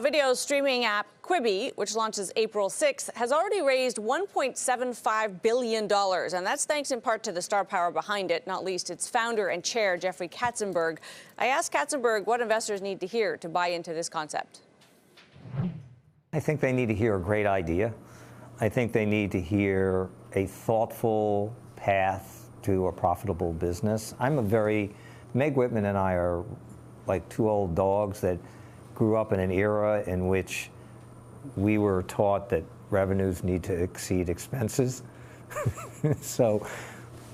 Video streaming app Quibi, which launches April 6th, has already raised $1.75 billion. And that's thanks in part to the star power behind it, not least its founder and chair, Jeffrey Katzenberg. I asked Katzenberg what investors need to hear to buy into this concept. I think they need to hear a great idea. I think they need to hear a thoughtful path to a profitable business. Meg Whitman and I are like two old dogs that grew up in an era in which we were taught that revenues need to exceed expenses. So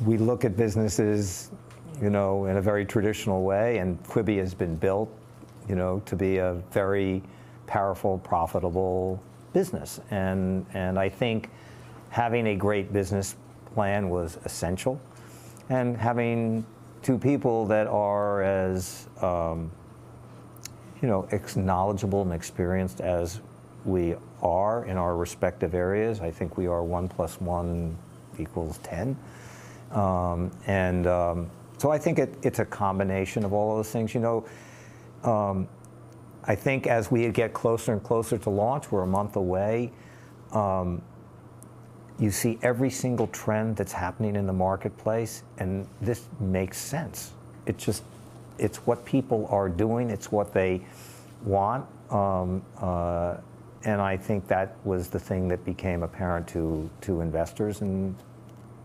we look at businesses, in a very traditional way, and Quibi has been built, to be a very powerful, profitable business. And I think having a great business plan was essential, and having two people that are as knowledgeable and experienced as we are in our respective areas. I think we are 1 + 1 = 10. So I think it's a combination of all of those things. I think as we get closer and closer to launch, we're a month away, you see every single trend that's happening in the marketplace, and this makes sense. It's what people are doing. It's what they want. And I think that was the thing that became apparent to investors, and,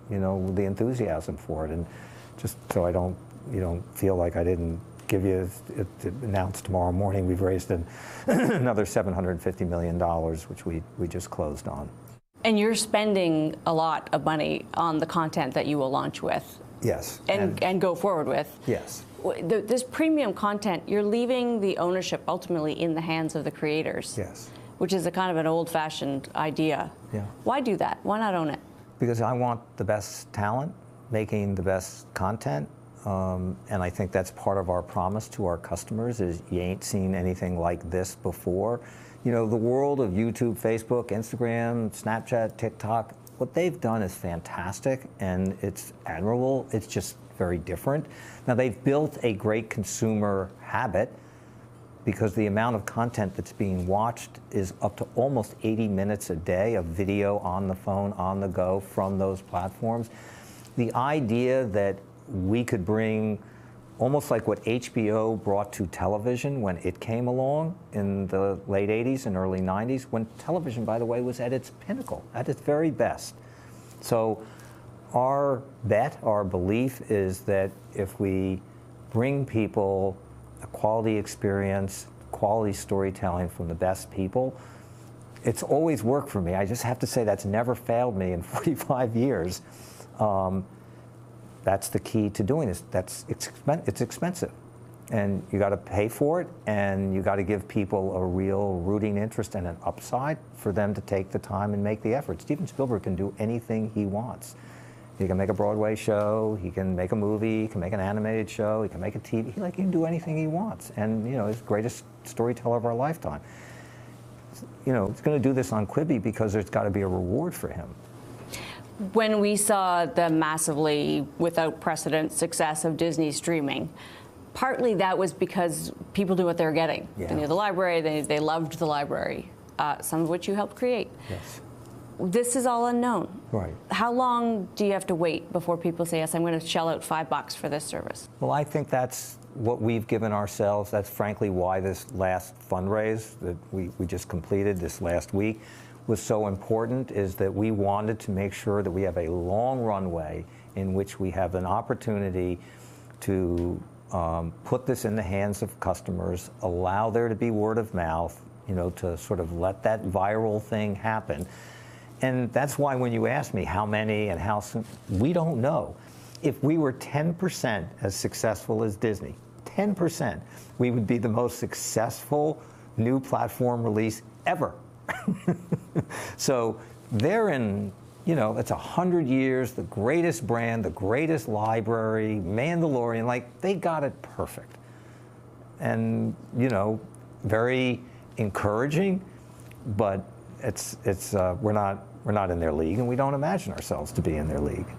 the enthusiasm for it. And just so you don't feel like I didn't give you it announced tomorrow morning, we've raised another $750 million, which we just closed on. And you're spending a lot of money on the content that you will launch with. Yes. And go forward with. Yes. This premium content, you're leaving the ownership ultimately in the hands of the creators. Yes. Which is a kind of an old-fashioned idea. Yeah. Why do that? Why not own it? Because I want the best talent making the best content. And I think that's part of our promise to our customers is you ain't seen anything like this before. The world of YouTube, Facebook, Instagram, Snapchat, TikTok, what they've done is fantastic, and it's admirable. It's just very different. Now, they've built a great consumer habit because the amount of content that's being watched is up to almost 80 minutes a day of video on the phone, on the go from those platforms. The idea that we could bring almost like what HBO brought to television when it came along in the late 80s and early 90s, when television, by the way, was at its pinnacle, at its very best. So our bet, our belief is that if we bring people a quality experience, quality storytelling from the best people, it's always worked for me. I just have to say that's never failed me in 45 years. That's the key to doing this. It's expensive, and you got to pay for it, and you got to give people a real rooting interest and an upside for them to take the time and make the effort. Steven Spielberg can do anything he wants. He can make a Broadway show, he can make a movie, he can make an animated show, he can make a TV. He can do anything he wants, and he's the greatest storyteller of our lifetime. He's going to do this on Quibi because there's got to be a reward for him. When we saw the massively, without precedent, success of Disney streaming, partly that was because people knew what they were getting. Yeah. They knew the library, they loved the library, some of which you helped create. Yes. This is all unknown. Right. How long do you have to wait before people say, yes, I'm going to shell out $5 for this service? Well, I think that's what we've given ourselves. That's frankly why this last fundraise that we just completed this last week was so important, is that we wanted to make sure that we have a long runway in which we have an opportunity to put this in the hands of customers, allow there to be word of mouth, to sort of let that viral thing happen. And that's why when you ask me how many and how soon, we don't know. If we were 10% as successful as Disney, 10%, we would be the most successful new platform release ever. So they're in, it's 100 years, the greatest brand, the greatest library, Mandalorian, they got it perfect. And, very encouraging, but we're not in their league, and we don't imagine ourselves to be in their league.